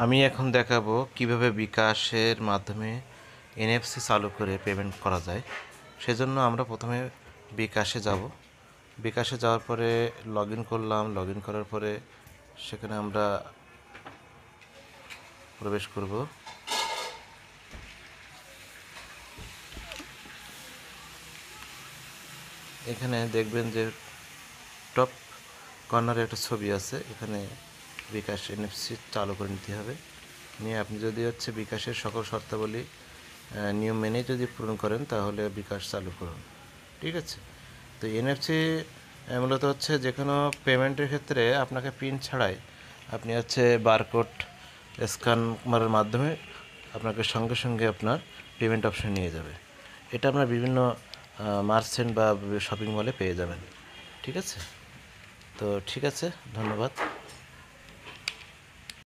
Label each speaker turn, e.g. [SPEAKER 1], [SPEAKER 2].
[SPEAKER 1] আমি এখন দেখাবো কিভাবে বিকাশের মাধ্যমে এনএফসি চালু করে পেমেন্ট করা যায়। সেজন্য আমরা প্রথমে বিকাশে যাব। বিকাশে যাওয়ার পরে লগ ইন করলাম। লগ ইন করার পরে সেখানে আমরা প্রবেশ করব। এখানে দেখবেন যে টপ কর্নারে একটা ছবি আছে, এখানে বিকাশ এনএফসি চালু করে নিতে হবে। নিয়ে আপনি যদি বিকাশের সকল শর্তাবলী নিয়ম মেনে যদি পূরণ করেন তাহলে বিকাশ চালু করুন। ঠিক আছে? তো এনএফসি মূলত যে কোনো পেমেন্টের ক্ষেত্রে আপনাকে পিন ছাড়াই আপনি বারকোড স্ক্যানারের মাধ্যমে আপনাকে সঙ্গে সঙ্গে আপনার পেমেন্ট অপশন নিয়ে যাবে। এটা আপনার বিভিন্ন মার্চেন্ট বা শপিং মলে পেয়ে যাবেন। ঠিক আছে? তো ঠিক আছে, ধন্যবাদ।